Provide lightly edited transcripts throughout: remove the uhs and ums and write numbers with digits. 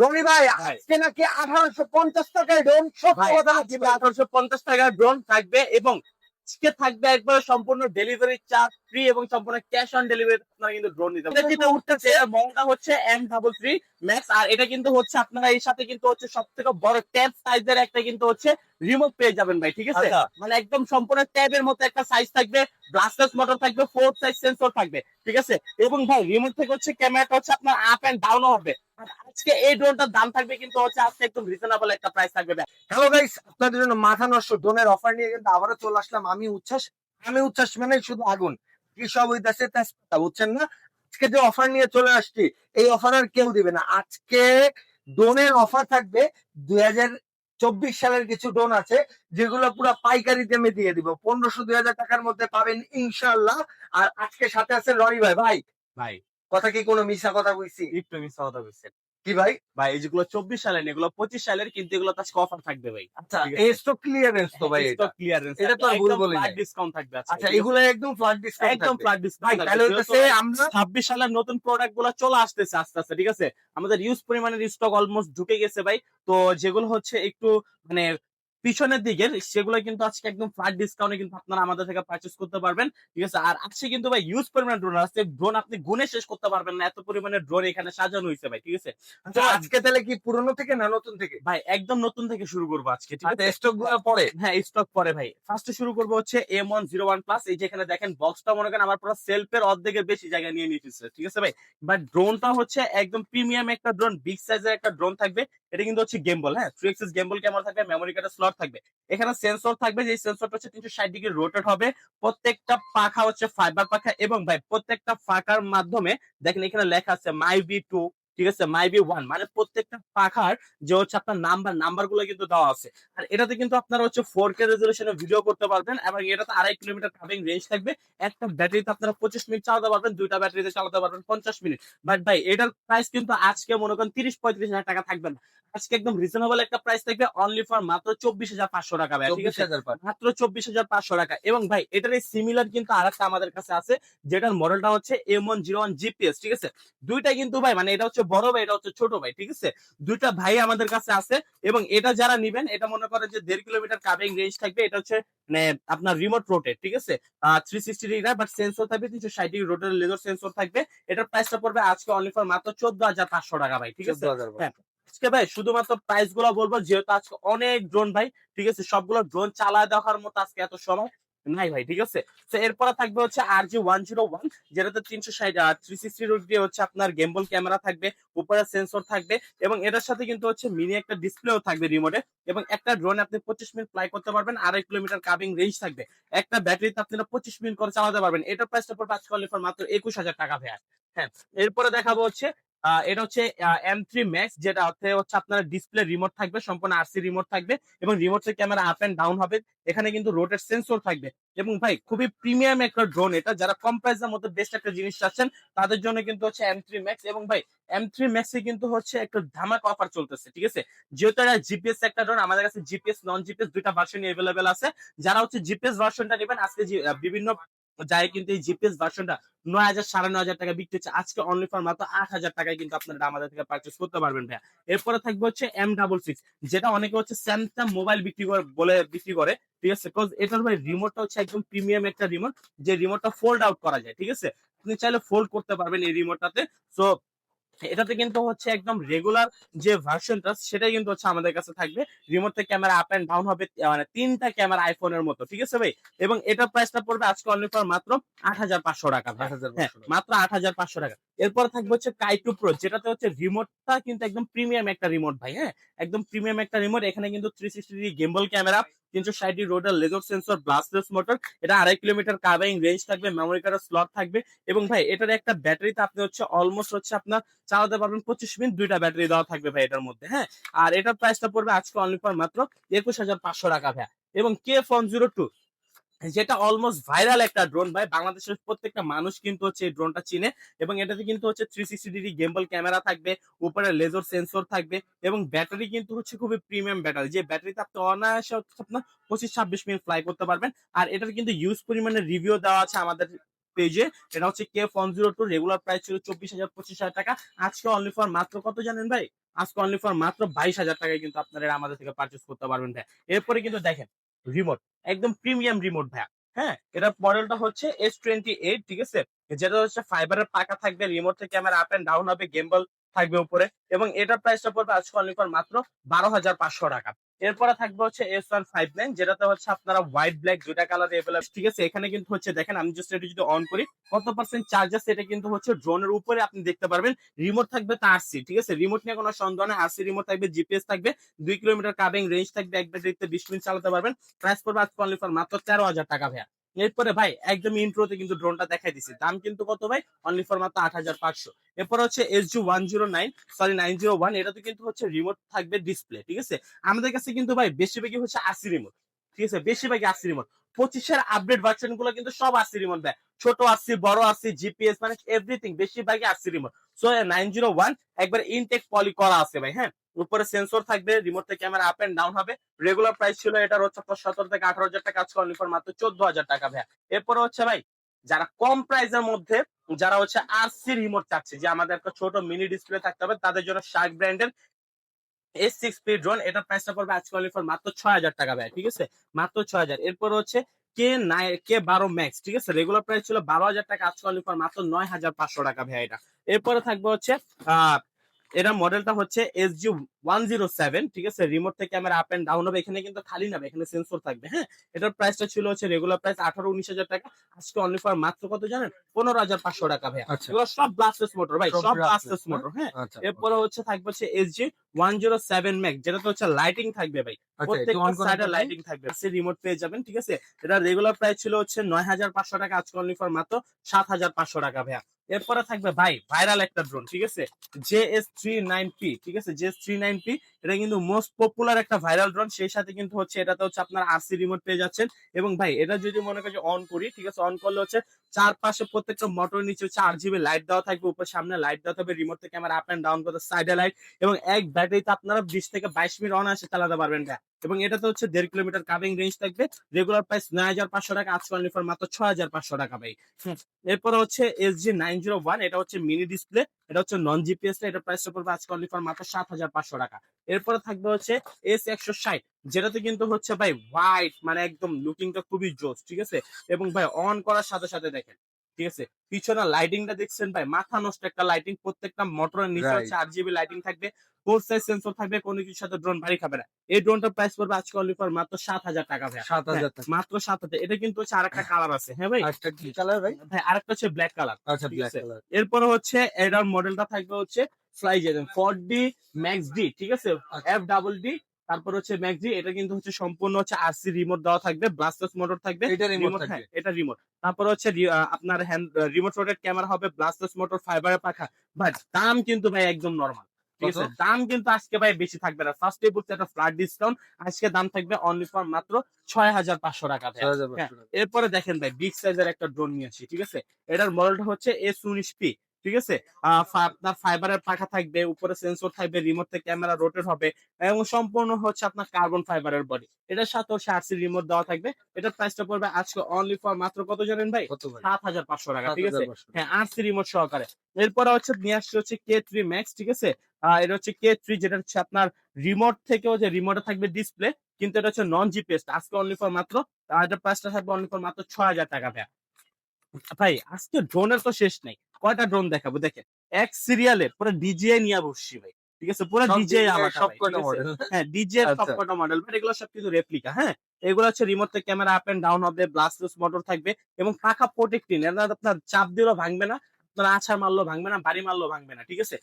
রনি ভাই ভাই আজকে নাকি 1850 টাকায় ড্রোন, সব ভাই কথা আজকে 1850 টাকার ড্রোন থাকবে এবং আজকে থাকবে একবার সম্পূর্ণ ডেলিভারি চার্জ ফ্রি এবং সম্পূর্ণ ক্যাশ অন ডেলিভারি আপনারা কিন্তু ড্রোন নিতে পারবেন। এটা যেটা উঠতেছে এর মডেলটা হচ্ছে M33 ম্যাক্স, আর এটা কিন্তু হচ্ছে আপনারা এর সাথে কিন্তু হচ্ছে সবথেকে বড় ট্যাব সাইজের একটা কিন্তু হচ্ছে রিমোট পেয়ে যাবেন ভাই, ঠিক আছে? আচ্ছা। মানে একদম সম্পূর্ণ ট্যাবের মতো একটা সাইজ থাকবে, ব্লাস্টার্স মোটর থাকবে, ফোর্থ সাইজ সেন্সর থাকবে, ঠিক আছে? এবং ভাই রিমোট থেকে হচ্ছে ক্যামেরাটা হচ্ছে আপনার আপ এন্ড ডাউনও হবে। আর আজকে এই ড্রোনটার দাম থাকবে কিন্তু হচ্ছে আজকে একদম রিজনেবল একটা প্রাইস থাকবে ভাই। হ্যালো গাইস, আপনাদের জন্য মাথা নষ্ট ড্রোনের অফার নিয়ে কিন্তু আবারও চলে আসলাম। আমি উচ্ছ্বাস মানে শুধু আগুন, কি সব হইতাছে তেজপাতা, বুঝছেন না? আজকে যে অফার নিয়ে চলে আসছি, এই অফার আর কেউ দিবে না। আজকে ড্রোনের অফার থাকবে। 2024 সালের কিছু ড্রোন আছে যেগুলো পুরো পাইকারি দামে দিয়ে দিব, 1500-2000 টাকার মধ্যে পাবেন ইনশাল্লাহ। আর আজকে সাথে আছে রনি ভাই। ভাই ভাই কথা কি কোনো মিশা কথা কইছি? একটু মিস কথা বলছেন কি ভাই? ভাই, এই যেগুলো 24 সালের না, এগুলো 25 সালের, কিন্তু এগুলো তো আজকে অফার থাকবে ভাই, আচ্ছা, ঠিক এই আছে? স্টক ক্লিয়ারেন্স তো ভাই, এটা স্টক ক্লিয়ারেন্স, এটা তো আর ভুল একদম বলি ফ্ল্যাট নাই। ডিসকাউন্ট থাকবে আজকে, আচ্ছা, ঠিক আছে? এগুলো একদম ফ্ল্যাট ডিসকাউন্ট একদম থাকবে। ফ্ল্যাট ভাই ডিসকাউন্ট থাকবে, তাহলে যেহেতু হইতেছে ভাই আমরা 26 সালের নতুন প্রোডাক্ট গুলো চলে আসতেছে আস্তে আস্তে, ঠিক আছে? আমাদের ইউজ পরিমাণের স্টক অলমোস্ট ঢুকে গেছে ভাই। তো যেগুলো হচ্ছে একটু মানে পিছনের দিকের, সেগুলো কিন্তু আজকে একদম ফ্ল্যাট ডিসকাউন্টে কিন্তু আপনারা আমাদের থেকে পারচেজ করতে পারবেন, ঠিক আছে? আর আজকে কিন্তু ভাই ইউজ পরিমাণ ড্রোন আছে, ড্রোন আপনি গুনে শেষ করতে পারবেন না, এত পরিমাণে ড্রোন এখানে সাজানো হয়েছে ভাই, ঠিক আছে? তো আচ্ছা, আজকে তাহলে কি পুরনো থেকে না নতুন থেকে? ভাই একদম নতুন থেকে শুরু করবো আজকে, ঠিক আচ্ছা, আছে? স্টক গুলো পরে। হ্যাঁ, স্টক পরে ভাই। ফার্স্টে শুরু করবো হচ্ছে M101 প্লাস। এই যে এখানে দেখেন বক্সটা, মনে করেন আমার পুরো সেলফের অর্ধেকের বেশি জায়গা নিয়ে নিতেছে, ঠিক আছে ভাই? বাট ড্রোনটা হচ্ছে একদম প্রিমিয়াম একটা ড্রোন, বিগ সাইজের একটা ড্রোন থাকবে। এটা কিন্তু হচ্ছে গেমবল, হ্যাঁ, 3 এক্সিস গেমবল ক্যামেরা থাকবে, মেমোরি কার্ডের স্লট থাকবে। এখানে সেন্সর থাকবে, যে সেন্সরটা হচ্ছে 360 ডিগ্রি রোটেট হবে। প্রত্যেকটা পাখা হচ্ছে ফাইবার পাখা, এবং ভাই প্রত্যেকটা পাখার মাধ্যমে দেখেন এখানে লেখা আছে মাই ভি টু, ঠিক আছে, মাই ভি ওয়ান, মানে প্রত্যেকটা পাখার যে হচ্ছে আপনার নাম্বার গুলো কিন্তু দেওয়া আছে। আর এটাতে কিন্তু আপনারা হচ্ছে 4K রেজলিউশনে ভিডিও করতে পারবেন, এবং এটাতে 2.5 কিলোমিটার কাভিং রেঞ্জ থাকবে। একটা ব্যাটারিতে আপনারা 25 মিনিট চালাতে পারবেন, দুইটা ব্যাটারিতে চালাতে পারবেন 50 মিনিট। বাট ভাই এটার প্রাইস কিন্তু আজকে মনে করেন 30-35 হাজার টাকা থাকবে না। আজকে একদম রিজনেবল একটা প্রাইস থাকবে, অনলি ফর মাত্র 24,500 টাকা ভাই, ঠিক আছে? 24,000 পার। মাত্র 24,500 টাকা। এবং ভাই এটার এই সিমিলার কিন্তু আরেকটা আমাদের কাছে আছে, যেটার মডেলটা হচ্ছে M101 GPS, ঠিক আছে? দুইটা কিন্তু ভাই, মানে এটা হচ্ছে বড় ভাই, এটা হচ্ছে ছোট ভাই, ঠিক আছে? দুইটা ভাই আমাদের কাছে আছে। এবং এটা যারা নিবেন, এটা মনে করেন যে 1.5 কিলোমিটার কাভিং রেঞ্জ থাকবে। এটা হচ্ছে মানে আপনার রিমোট রোটেট, ঠিক আছে? 360 ডিগ্রি, বাট সেন্সর থাকবে 360 ডিগ্রি রোটেট লেজার সেন্সর থাকবে। এটার প্রাইসটা পড়বে আজকে অনলি ফর মাত্র 14,500 টাকা ভাই, ঠিক আছে? 14,000 পার। হ্যাঁ, আজকে ভাই শুধুমাত্র প্রাইস গুলো বলবো, যেহেতু আজকে অনেক ড্রোন ভাই, ঠিক আছে? সবগুলো ড্রোন চালায় দেখার মতো আজকে এত সময় নাই ভাই, ঠিক আছে? তো এরপরে থাকবে হচ্ছে RG101, যেটাতে 360 ডিগ্রি হচ্ছে আপনার গেমবল ক্যামেরা থাকবে, উপরে সেন্সর থাকবে, এবং এটার সাথে কিন্তু হচ্ছে মিনি একটা ডিসপ্লেও থাকবে রিমোটে। এবং একটা ড্রোন আপনি 25 মিনিট ফ্লাই করতে পারবেন, 2.5 কিলোমিটার কাভিং রেঞ্জ থাকবে। একটা ব্যাটারিতে আপনারা 25 মিনিট করে চালাতে পারবেন। এটার প্রাইসটা পড়বে আজকে অনলি ফর মাত্র 21,000 টাকা ভাই। হ্যাঁ, এরপরে দেখাবো হচ্ছে এটা হচ্ছে M3 ম্যাক্স, যেটা হচ্ছে আপনার ডিসপ্লে রিমোট থাকবে, সম্পূর্ণ আরসি রিমোট থাকবে, এবং রিমোটের ক্যামেরা আপ এন্ড ডাউন হবে। এখানে কিন্তু রোটেট সেন্সর থাকবে। এবং ভাই খুবই প্রিমিয়াম একটা ড্রোন এটা, যারা কম প্রাইসের মধ্যে বেস্ট একটা জিনিস চাচ্ছেন তাদের জন্য কিন্তু হচ্ছে M3 ম্যাক্স। এবং ভাই M3 ম্যাক্সে কিন্তু হচ্ছে একটা ধামাকা অফার চলতেছে, ঠিক আছে? যেহেতু এটা জিপিএস একটা ড্রোন, আমাদের কাছে জিপিএস নন জিপিএস দুইটা ভার্সন এভেলেবেল আছে। যারা হচ্ছে জিপিএস ভার্সনটা নেবেন, আজকে বিভিন্ন যায় কিন্তু এই জিপিএস ভার্সনটা 9,000 9,500 টাকা বিক্রি হচ্ছে, আজকে অনলি ফর মাত্র 8,000 টাকায় কিন্তু আপনারা আমাদের থেকে পারচেস করতে পারবেন ভাইয়া। এরপরে থাকবে হচ্ছে M66, যেটা অনেকে হচ্ছে স্যামসাং মোবাইল বিক্রি করে বলে বিক্রি করে, ঠিক আছে? বিকজ এটার ভাই রিমোটটা হচ্ছে একদম প্রিমিয়াম একটা রিমোট, যে রিমোটটা ফোল্ড আউট করা যায়, ঠিক আছে? আপনি চাইলে ফোল্ড করতে পারবেন এই রিমোটটাতে। সো এটাতে কিন্তু হচ্ছে একদম রেগুলার যে ভার্সনটা, সেটাই কিন্তু হচ্ছে আমাদের কাছে থাকবে। রিমোট থেকে ক্যামেরা আপ এন্ড ডাউন হবে, মানে তিনটা ক্যামেরা আইফোনের মতো, ঠিক আছে ভাই? এবং এটার প্রাইসটা পড়বে আজকে অনলি ফর মাত্র 8,500 টাকা ভাই। হ্যাঁ, 8,500 টাকা। মাত্র 8,500 টাকা। এরপর থাকবে হচ্ছে কাইটু প্রো, যেটাতে হচ্ছে রিমোটটা কিন্তু একদম প্রিমিয়াম একটা রিমোট ভাই, হ্যাঁ, একদম প্রিমিয়াম একটা রিমোট। এখানে কিন্তু 360 ডিগ্রি গেমবল ক্যামেরা, 360 ডিগ্রি রোটার লেজার সেন্সর, ব্লাস্টলেস মোটর, এটা 2.5 কিলোমিটার কার্ভিং রেঞ্জ থাকবে, মেমোরি কার্ডের স্লট থাকবে। এবং ভাই এটার একটা ব্যাটারিতে আপনি হচ্ছে অলমোস্ট হচ্ছে আপনার চালাতে পারবেন 25 মিনিট, দুইটা ব্যাটারি দেওয়া থাকবে ভাই এটার মধ্যে, হ্যাঁ। আর এটার প্রাইসটা পড়বে আজকে অনলি ফর মাত্র 21,500 টাকা ভাই। এবং K-Fon02, যেটা অলমোস্ট ভাইরাল একটা ড্রোন ভাই, বাংলাদেশের প্রত্যেকটা মানুষ কিন্তু হচ্ছে এই ড্রোনটা চিনে। এবং এটাতে কিন্তু হচ্ছে 360 ডিগ্রি গেমবল ক্যামেরা থাকবে, উপরে লেজার সেন্সর থাকবে, এবং ব্যাটারি কিন্তু হচ্ছে খুবই প্রিমিয়াম ব্যাটারি, যে ব্যাটারিতে আপনি অনায়াসে হচ্ছে আপনার 25-26 মিনিট ফ্লাই করতে পারবেন। আর এটার কিন্তু ইউজ পরিমাণে রিভিউ দেওয়া আছে আমাদের পেজে। এটা হচ্ছে K-Fon02, রেগুলার প্রাইস ছিল 24,000 25,000 টাকা, আজকে অনলি ফর মাত্র কত জানেন ভাই? আজকে অনলি ফর মাত্র 22,000 টাকায় কিন্তু আপনারা এটা আমাদের থেকে পারচেজ করতে পারবেন ভাই। এরপরে কিন্তু দেখেন রিমোট, একদম প্রিমিয়াম রিমোট ভাইয়া। হ্যাঁ, এটার মডেলটা হচ্ছে S28, ঠিক আছে? যেটা হচ্ছে ফাইবারের পাকা থাকবে, রিমোট থেকে ক্যামেরা আপ এন্ড ডাউন হবে, গেমবল থাকবে উপরে, এবং এটার প্রাইসটা পড়বে আজকে অনলি ফর মাত্র 12,500 টাকা। এরপরে থাকবে হচ্ছে S159, যেটাতে হচ্ছে আপনারা হোয়াইট ব্ল্যাক দুইটা কালার এভেলেবল, ঠিক আছে? এখানে কিন্তু হচ্ছে দেখেন, আমি জাস্ট এটা যদি অন করি কত পার্সেন্ট চার্জ আছে, এটা কিন্তু হচ্ছে ড্রোনের উপরে আপনি দেখতে পারবেন। রিমোট থাকবে তা আরসি, ঠিক আছে? রিমোট নিয়ে কোনো সন্দেহ নেই, আরসি রিমোট থাকবে, জিপিএস থাকবে, 2 কিলোমিটার কাবিং রেঞ্জ থাকবে, এক ব্যাটারিতে 20 মিনিট চালাতে পারবেন। প্রাইস পড়বে আজকে অনলি ফর মাত্র 13,000 টাকা ভাইয়া। এরপরে ভাই একদম ইন্ট্রোতে কিন্তু ড্রোনটা দেখাই দিছি, দাম কিন্তু কত ভাই? অনলি ফর মাত্র 8,500। এরপর হচ্ছে SG109, সরি 901, এটাতে কিন্তু হচ্ছে রিমোট থাকবে, ডিসপ্লে, ঠিক আছে? আমাদের কাছে কিন্তু ভাই বেশিরভাগই হচ্ছে আরসি রিমোট, ঠিক আছে? বেশিরভাগই আরসি রিমোট। 25-এর আপডেট ভার্সন গুলো কিন্তু সব আরসি রিমোট দেয়, ছোট আরসি, বড় আরসি, জিপিএস, মানে এভরিথিং বেশিরভাগই আরসি রিমোট। সো 901 একবার ইনটেক পলি করা আছে ভাই। হ্যাঁ, উপরে সেন্সর থাকবে, রিমোট থেকে ক্যামেরা আপ এন্ড ডাউন হবে। রেগুলার প্রাইস ছিল এটার হচ্ছে আপনার 17 থেকে 18,000 টাকা, আজকে অনলি ফর মাত্র 14,000 টাকা ভাইয়া। এরপরে হচ্ছে ভাই যারা কম প্রাইসের মধ্যে, যারা হচ্ছে আরসি রিমোট চাচ্ছে, যে আমাদের একটা ছোট মিনি ডিসপ্লে থাকতে হবে, তাদের জন্য শার্ক ব্র্যান্ডের S6P ড্রোন, এটার প্রাইসটা পড়বে আজকে অনলি ফর মাত্র 6,000 টাকা ভাই, ঠিক আছে? মাত্র 6,000। এরপর হচ্ছে K12 ম্যাক্স, ঠিক আছে? রেগুলার প্রাইস ছিল 12,000 টাকা, আজকে অনলি ফর মাত্র 9,500 টাকা ভাই এটা। এরপরে থাকবে হচ্ছে আহ এটা মডেলটা হচ্ছে SG107, ঠিক আছে? রিমোট থেকে ক্যামেরা আপ এন্ড ডাউন হবে, এখানে কিন্তু খালি না, এখানে সেন্সর থাকবে। হ্যাঁ, এটার প্রাইসটা ছিল হচ্ছে রেগুলার প্রাইস 18-19,000 টাকা, আজকে অনলি ফর মাত্র কত জানেন? 15,500 টাকা ভাই। আচ্ছা, এগুলো সব ব্লাস্টেস মোটর ভাই, সব সব ব্রাসলেস ব্লাস্টেস না? মোটর। হ্যাঁ, আচ্ছা, এরপরে হচ্ছে থাকবে হচ্ছে SG107 ম্যাক্স, যেটাতে হচ্ছে লাইটিং থাকবে ভাই, আচ্ছা, একটু প্রত্যেকটা অন করেন সাইডে তো ভাই। লাইটিং থাকবে, সে রিমোট পেয়ে যাবেন, ঠিক আছে? এটা রেগুলার প্রাইস ছিল হচ্ছে 9,500 টাকা, আজকে অনলি ফর মাত্র 7,500 টাকা ভাইয়া। এরপরে থাকবে ভাই ভাইরাল একটা ড্রোন, ঠিক আছে? JS39P, ঠিক আছে? JS39P এটা কিন্তু মোস্ট পপুলার একটা ভাইরাল ড্রোন, সেই সাথে কিন্তু হচ্ছে এটাতে হচ্ছে আপনার আরসি রিমোট পেয়ে যাচ্ছেন। এবং ভাই এটা যদি মনে করেন অন করি, ঠিক আছে? অন করলে হচ্ছে চারপাশে প্রত্যেকটা মোটর নিচে হচ্ছে RGB লাইট দেওয়া থাকবে, উপর সামনে লাইট দেওয়া থাকবে, রিমোট থেকে ক্যামেরা আপ এন্ড ডাউন করতে সাইডে লাইট, এবং এক ব্যাটারিতে আপনারা 20 থেকে 22 মিনিট অনায়াসে চালাতে পারবেন ভাই। এবং এটাতে হচ্ছে 1.5 কিলোমিটার কাভিং রেঞ্জ থাকবে। রেগুলার প্রাইস 9,500 টাকা, আজকে অনলি ফর মাত্র 6,500 টাকা ভাই। এরপর হচ্ছে SG901, এটা হচ্ছে মিনি ডিসপ্লে, এটা হচ্ছে নন জিপিএস, এটা প্রাইসটা পড়বে আজকে অনলি ফর মাত্র 7,500 টাকা। এরপরে থাকবে হচ্ছে S160, যেটাতে কিন্তু হচ্ছে ভাই হোয়াইট, মানে একদম লুকিংটা খুবই জোস, ঠিক আছে? এবং ভাই অন করার সাথে সাথে দেখেন, ঠিক আছে? পিছনে লাইটিংটা দেখছেন ভাই, মাথা নষ্ট একটা লাইটিং, প্রত্যেকটা মোটরের নিচে রাইট। হচ্ছে RGB লাইটিং থাকবে, 4 সাইজ সেন্সর থাকবে, কোনো কিছুর সাথে ড্রোন ভারী খাবে না। এই ড্রোনটার প্রাইস পড়বে আজকে অনলি ফর মাত্র 7,000 টাকা ভাই। 7,000 টাকা। মাত্র 7,000। এটা কিন্তু হচ্ছে আরেকটা কালার আছে, হ্যাঁ ভাই? আরেকটা কি কালার ভাই? ভাই আরেকটা হচ্ছে ব্ল্যাক কালার, আচ্ছা, ঠিক ব্ল্যাক আছে? কালার। এরপরে হচ্ছে এটার মডেলটা থাকবে হচ্ছে ফ্লাইজেন 4D ম্যাক্স ডি, ঠিক আছে? আচ্ছা, FDD, তারপর হচ্ছে ম্যাক্স ডি, এটা কিন্তু হচ্ছে সম্পূর্ণ হচ্ছে আরসি রিমোট দেওয়া থাকবে, ব্লাস্টার্স মোটর থাকবে, এটা রিমোট রিমোট, হ্যাঁ থাকবে। এটা রিমোট। তারপর হচ্ছে আপনার হ্যান্ড রিমোট রোটেট ক্যামেরা হবে, ব্লাস্টার্স মোটর, ফাইবারের পাখা। ভাই দাম কিন্তু ভাই একদম নরমাল, ঠিক কত? আছে? দাম কিন্তু আজকে ভাই বেশি থাকবে না, ফার্স্টে বলতে একটা ফ্ল্যাট ডিসকাউন্ট, আজকে দাম থাকবে অনলি ফর মাত্র 6,500 টাকা ভাই। হ্যাঁ, 6,500 টাকা। এরপরে দেখেন ভাই বিগ সাইজের একটা ড্রোন নিয়ে আসি, ঠিক আছে? এটার মডেলটা হচ্ছে S19P, ঠিক আছে? আপনার ফাইবারের পাখা থাকবে, উপরে সেন্সর থাকবে, রিমোট থেকে ক্যামেরা রোটেট হবে, এবং সম্পূর্ণ হচ্ছে আপনার কার্বন ফাইবারের বডি। এটার সাথে হচ্ছে আরসি রিমোট দেওয়া থাকবে। এটার প্রাইসটা পড়বে আজকে অনলি ফর মাত্র কত জানেন ভাই? কত ভাই? 7,500 টাকা, ঠিক আছে? 7,500 হ্যাঁ, টাকা। আরসি রিমোট সহকারে। এরপরে হচ্ছে নিয়ে আসছে হচ্ছে K3 ম্যাক্স, ঠিক আছে? এটা হচ্ছে K3, যেটা হচ্ছে আপনার রিমোট থেকেও, যে রিমোটে থাকবে ডিসপ্লে, কিন্তু এটা হচ্ছে নন জিপিএস, আজকে অনলি ফর মাত্র এটার প্রাইসটা থাকবে অনলি ফর মাত্র 6,000 টাকা ভাই। ভাই আজকে ড্রোনের তো শেষ নাই, কয়টা ড্রোন দেখাবো দেখেন। এক সিরিয়ালের পুরো ডিজিআই নিয়ে বসছি ভাই, ঠিক আছে? পুরো সব ডিজিআই DJI আলাদা সব ভাই, ঠিক কয়টা আছে? মডেল? হ্যাঁ, ডিজিআই সব আচ্ছা, কয়টা মডেল, বাট এগুলো সব কিন্তু রেপ্লিকা। হ্যাঁ, এগুলো হচ্ছে রিমোট থেকে ক্যামেরা আপ এন্ড ডাউন হবে, ব্লাস্টলেস মোটর থাকবে, এবং পাখা প্রোটেক্টিং, আপনার চাপ দিলেও ভাঙবে না, আপনার আছাড় মারলেও ভাঙবে না, বাড়ি মারলেও ভাঙবে না, ঠিক আছে?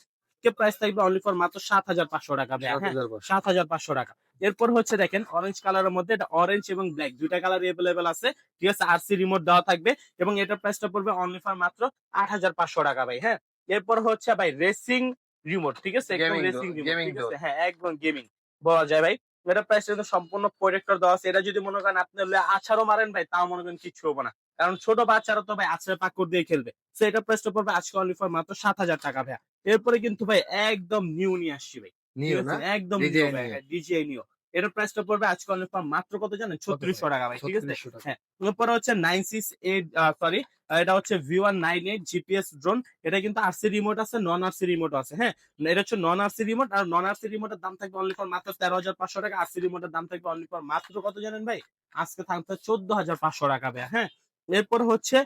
প্রাইস থাকবে অনলি ফর মাত্র 7,500 টাকা ভাই। হ্যাঁ, 7,500। 7,500 টাকা। এরপর হচ্ছে দেখেন অরেঞ্জ কালারের মধ্যে, এটা অরেঞ্জ এবং ব্ল্যাক দুইটা কালার এভেলেবেল আছে, ঠিক আছে? আরসি রিমোট দেওয়া থাকবে, এবং এটার প্রাইসটা পড়বে অনলি ফর মাত্র 8,500 টাকা ভাই। হ্যাঁ, এরপর হচ্ছে ভাই রেসিং রিমোট, ঠিক আছে? একদম গেমিং রেসিং রিমোট, গেমিং ঠিক ডোর। আছে? হ্যাঁ, একদম গেমিং বলা যায় ভাই। এটার প্রাইস কিন্তু সম্পূর্ণ প্রোটেক্টর দেওয়া আছে। এটা যদি মনে করেন আপনি আছাড়ও মারেন ভাই, তাও মনে করেন কিচ্ছু হবে না, কারণ ছোট বাচ্চারা তো ভাই আছাড়ে পাকড় দিয়ে খেলবে। সো এটার প্রাইসটা পড়বে আজকে অনলি ফর মাত্র 7,000 টাকা ভাই। এরপরে কিন্তু ভাই একদম নিউ নিয়ে আসছি ভাই, ঠিক নিও আছে? না? একদম নিউ DJI ভাই, নিও। হ্যাঁ ডিজিআই নিও। এটার প্রাইসটা পড়বে আজকে অনলি ফর মাত্র কত জানেন? 3600 টাকা ভাই, ঠিক আছে? 3600 টাকা। হ্যাঁ, এরপরে হচ্ছে 968 সরি এটা হচ্ছে V198 জিপিএস ড্রোন। এটা কিন্তু আরসি রিমোট আছে, নন আরসি রিমোট আছে। হ্যাঁ, এটা হচ্ছে নন আরসি রিমোট, আর নন আরসি রিমোটের দাম থাকবে অনলি ফর মাত্র 13,500 টাকা। আরসি রিমোটের দাম থাকবে অনলি ফর মাত্র কত জানেন ভাই? আজকে থাকবে 14,500 টাকা ভাই। হ্যাঁ, এরপর হচ্ছে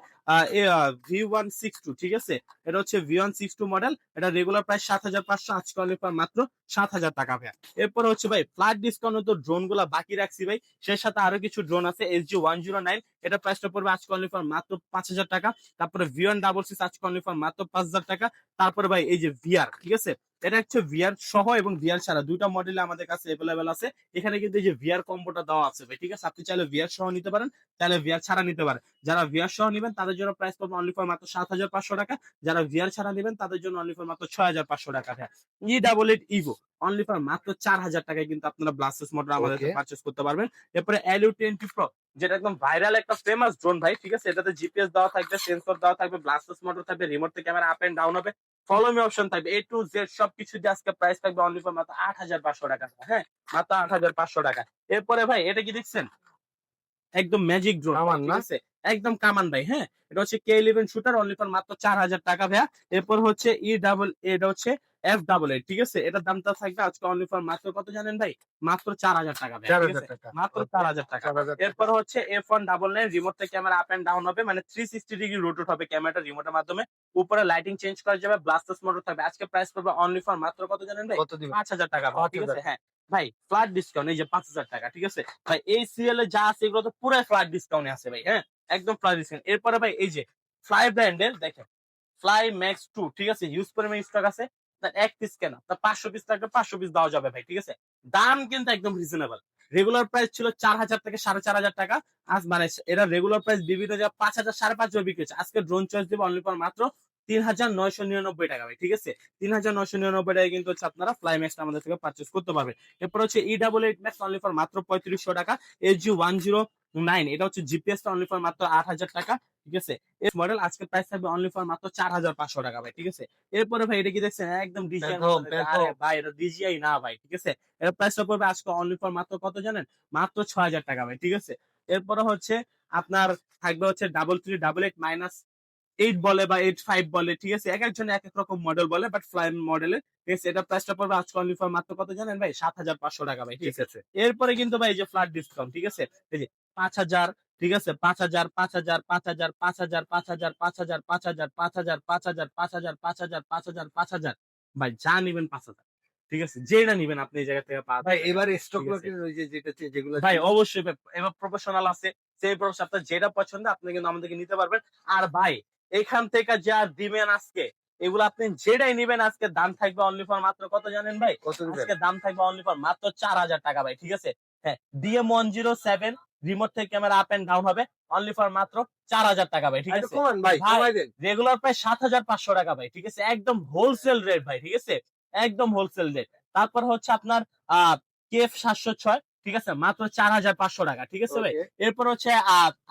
V162, ঠিক আছে? এটা হচ্ছে V162 মডেল। এটা রেগুলার প্রাইস 7,500, আজকে অনলি ফর মাত্র 7,000 টাকা ভাই। এরপর হচ্ছে ভাই ফ্ল্যাট ডিসকাউন্ট তো ড্রোন গুলা বাকি রাখছি ভাই, সেই সাথে আরো কিছু ড্রোন আছে। SG-109 এটা প্রাইসটা পড়বে আজকে অনলি ফর মাত্র 5,000 টাকা। তারপরে V166 আজকে অনলি ফর মাত্র 5,000 টাকা। তারপরে ভাই এই যে VR, ঠিক আছে? এটা হচ্ছে VR সহ এবং VR ছাড়া দুইটা মডেলে আমাদের কাছে अवेलेबल আছে। এখানে কিন্তু এই যে VR কম্বোটা দেওয়া আছে ভাই, ঠিক আছে? আপনি চাইলে VR সহ নিতে পারেন, চাইলে VR ছাড়া নিতে পারেন। যারা VR সহ নিবেন তাদের জন্য প্রাইস পড়বে অনলি ফর মাত্র 7,500 টাকা। যারা VR ছাড়া নিবেন তাদের জন্য অনলি ফর মাত্র 6,500 টাকা। হ্যাঁ, E88 ইভো অনলি ফর মাত্র 4,000 টাকায় কিন্তু আপনারা ব্লাস্টার্স মোটর আমাদের ওকে। পারচেজ করতে পারবেন। এরপরে LU20 প্রো, যেটা একদম ভাইরাল একটা ফেমাস ড্রোন ভাই, ঠিক আছে? এটাতে জিপিএস দেওয়া থাকবে, সেন্সর দেওয়া থাকবে, ব্লাস্টার্স মোটর থাকবে, রিমোট থেকে ক্যামেরা আপ এন্ড ডাউন হবে, ফলো মি অপশন থাকবে, A to Z সবকিছু দিয়ে আজকে প্রাইস থাকবে অনলি ফর মাত্র 8,500 টাকা। হ্যাঁ, মাত্র 8,500 টাকা। এরপরে ভাই এটা কি দেখছেন? একদম ম্যাজিক ড্রোন, কামান ঠিক না? আছে? একদম কামান ভাই। হ্যাঁ, এটা হচ্ছে K11 শুটার অনলি ফর মাত্র 4,000 টাকা ভাইয়া। এরপর হচ্ছে এটা হচ্ছে F88, ঠিক আছে? এটার দামটা থাকবে আজকে অনলি ফর মাত্র কত জানেন ভাই? মাত্র 4,000 টাকা ভাইয়া, ঠিক 4,000 আছে? টাকা। মাত্র ওকে। 4,000 টাকা। 4,000 টাকা। এরপর হচ্ছে F199 রিমোট থেকে ক্যামেরা আপ এন্ড ডাউন হবে, মানে 360 ডিগ্রি রোটেট হবে ক্যামেরাটা রিমোটের মাধ্যমে। উপরে লাইটিং চেঞ্জ করা যাবে, ব্লাস্টার্স মোটর থাকবে। আজকে প্রাইস পড়বে অনলি ফর মাত্র কত জানেন ভাই? কত দিবেন? 5,000 টাকা ভাই, ঠিক 5,000 আছে? হ্যাঁ, ভাই ফ্ল্যাট ডিসকাউন্ট এই যে 5,000 টাকা, ঠিক আছে? ভাই এই সিরিয়ালে যা আছে এগুলো তো পুরো ফ্ল্যাট ডিসকাউন্টে আছে ভাই। হ্যাঁ, একদম ফ্ল্যাট ডিসকাউন্ট। এরপরে ভাই এই যে ফ্লাই ব্র্যান্ডের দেখেন, ফ্লাই ম্যাক্স 2, ঠিক আছে? ইউজ পরিমাণ স্টক আছে। তার এক পিস কেন তার 500 পিস থাকবে, 500 পিস দেওয়া যাবে ভাই, ঠিক আছে? দাম কিন্তু একদম রিজনেবল। রেগুলার প্রাইস ছিল 4,000 থেকে 4,500 টাকা। আজ মানে এটা রেগুলার প্রাইস বিভিন্ন জায়গায় 5,000 5,500 বিক্রি হচ্ছে। আজকে ড্রোন চয়েস দেবো অনলি ফর মাত্র 3,999 টাকা ভাই, ঠিক আছে? 3,999 টাকায় কিন্তু হচ্ছে আপনারা ফ্লাই ম্যাক্সটা আমাদের থেকে পারচেজ করতে পারবেন। এরপর হচ্ছে E88 ম্যাক্স অনলি ফর মাত্র 3,500 টাকা। SG-109 এটা হচ্ছে জিপিএস টা অনলি ফর মাত্র 8,000 টাকা, ঠিক আছে? এই মডেল আজকে প্রাইস থাকবে অনলি ফর মাত্র 4,500 টাকা ভাই, ঠিক আছে? এরপরে ভাই এটা কি দেখছেন? একদম ডিজিআই বেকহোম, মডেল। আরে বেকহোম। ভাই এটা ডিজিআই না ভাই, ঠিক আছে? এর প্রাইসটা পড়বে আজকে অনলি ফর মাত্র কত জানেন? মাত্র 6,000 টাকা ভাই, ঠিক আছে? এরপরে হচ্ছে আপনার থাকবে হচ্ছে 3388 বলে বা 85 বলে, ঠিক আছে? এক একজন এক এক রকম মডেল বলে, বাট ফ্লাই মডেলের, ঠিক আছে? এটা প্রাইসটা পড়বে আজকে অনলি ফর মাত্র কত জানেন ভাই? 7,500 টাকা ভাই, ঠিক ঠিক আছে? আছে। এরপরে কিন্তু ভাই এই যে ফ্ল্যাট ডিসকাউন্ট, ঠিক আছে? এই যে 5,000, ঠিক আছে? 5,000, 5,000, 5,000, 5,000, 5,000, 5,000, 5,000, 5,000, 5,000, 5,000, 5,000, 5,000, 5,000, ভাই যা নিবেন 5,000, ঠিক আছে? যেটা নিবেন আপনি এই জায়গা থেকে ভাই 5,000 এবার স্টক ঠিক আছে? লটের ওই যে যেগুলো ভাই ছিল। অবশ্যই ভাই, এবার প্রফেশনাল আছে, সেই প্রফেশনাল আপনার যেটা পছন্দ আপনি কিন্তু আমাদেরকে নিতে পারবেন। আর ভাই এখান থেকে যা দিবেন আজকে, এগুলো আপনি যেটাই নিবেন আজকে দাম থাকবে অনলি ফর মাত্র কত জানেন ভাই? কত দিবেন? আজকে দাম থাকবে অনলি ফর মাত্র 4,000 টাকা ভাই, ঠিক আছে? হ্যাঁ, DM107 রিমোট থেকে ক্যামেরা আপ এন্ড ডাউন হবে, অনলি ফর মাত্র 4,000 টাকা ভাই, ঠিক একটু আছে? কমান ভাই, ভাই কমাই দেন। রেগুলার প্রায় 7,500 টাকা ভাই, ঠিক আছে? একদম হোলসেল রেট ভাই, ঠিক আছে? একদম হোলসেল রেট। তারপর হচ্ছে আপনার KF 706, ঠিক আছে? মাত্র 4,500 টাকা, ঠিক আছে ভাই? ওকে। এরপর হচ্ছে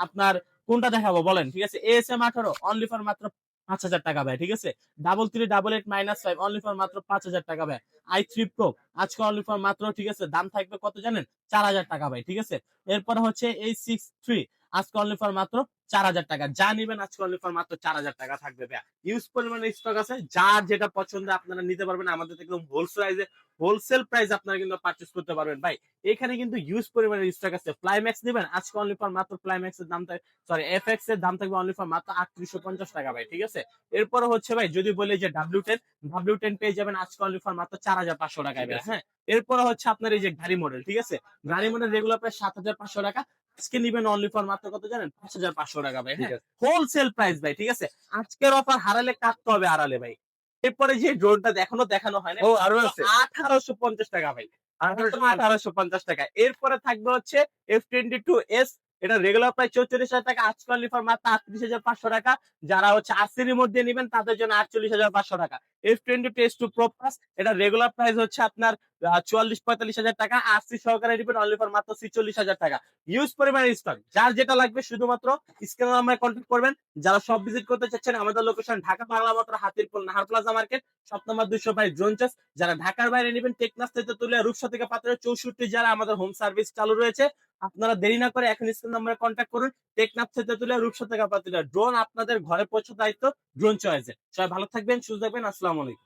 আপনার কোনটা দেখাবো বলেন, ঠিক আছে? ASM 18 অনলি ফর মাত্র 5,000 টাকা ভাই, ঠিক আছে? 3388-5 অনলি ফর মাত্র 5,000 টাকা ভাই। i3 Pro আজকে অনলি ফর মাত্র, ঠিক আছে? দাম থাকবে কত জানেন? 4,000 টাকা ভাই, ঠিক আছে? এরপর হচ্ছে A63 আজকে অনলি ফর মাত্র 4,000 টাকা। যা নিবেন আজকে অনলি ফর মাত্র 4,000 টাকা থাকবে ভাই। ইউজ পরিমাণে স্টক আছে, যার যেটা পছন্দ আপনারা নিতে পারবেন আমাদের থেকে একদম হোলসেল প্রাইস আপনারা কিন্তু পারচেজ করতে পারবেন ভাই। এখানে কিন্তু হিউজ পরিমাণে স্টক আছে। ফ্লাইম্যাক্স নিবেন আজকে অনলি ফর মাত্র ফ্লাইম্যাক্স এর দাম সরি এফএক্স এর দাম থাকবে অনলি ফর মাত্র 3,850 টাকা ভাই, ঠিক আছে? এরপরে হচ্ছে ভাই যদি বলি যে W10 পেয়ে যাবেন আজকে অনলি ফর মাত্র 4,500 টাকায় ভাই। হ্যাঁ, এরপরে হচ্ছে আপনার এই যে গাড়ি মডেল, ঠিক আছে? গাড়ি মডেল রেগুলার প্রাইস 7,500 টাকা, আজকে নিবেন অনলি ফর মাত্র কত জানেন? 5,500 টাকা ভাই। ঠিক হ্যাঁ, আছে। হোলসেল প্রাইস ভাই, ঠিক আছে? আজকের অফার হারালে কাটতে হবে আড়ালে ভাই। এরপরে যে ড্রোনটা এখনো দেখানো হয় না, ও আরো আছে। 1,850 টাকা ভাই। 1,850 টাকা। এরপরে থাকবে হচ্ছে F22s, এটা রেগুলার প্রাইস 44,000 টাকা, আজকে অনলি ফর মাত্র 38,500 টাকা। যারা হচ্ছে আরসি রিমোট দিয়ে নিবেন তাদের জন্য 48,500 টাকা। F22 Pro Plus, এটা রেগুলার প্রাইস হচ্ছে আপনার 44-45 হাজার টাকা, আরসি সহকারে নেবেন অনলি ফর মাত্র 46 হাজার টাকা। হিউজ পরিমাণে স্টক, যার যেটা লাগবে শুধুমাত্র স্ক্রিনে নাম্বারে কন্ট্যাক্ট করবেন। যারা সব ভিজিট করতে চাচ্ছেন, আমাদের location Dhaka Bangla Motor, Hatirpool Nahar Plaza market, shop number 222 drone চাষ। যারা ঢাকার বাইরে নেবেন, টেকনাফ থেকে তুলে রূপসা থেকে পাত্রে 64 যারা আমাদের হোম সার্ভিস চালু রয়েছে। আপনারা দেরি না করে এখন স্ক্রিন নাম্বারে কন্ট্যাক্ট করুন। টেকনাফ থেকে তুলে রূপসা থেকে পাত্রে ড্রোন আপনাদের ঘরে পৌঁছে দায়িত্ব ড্রোন চয়েসে। সবাই ভালো থাকবেন, সুস্থ থাকবেন, আসসালামু আলাইকুম।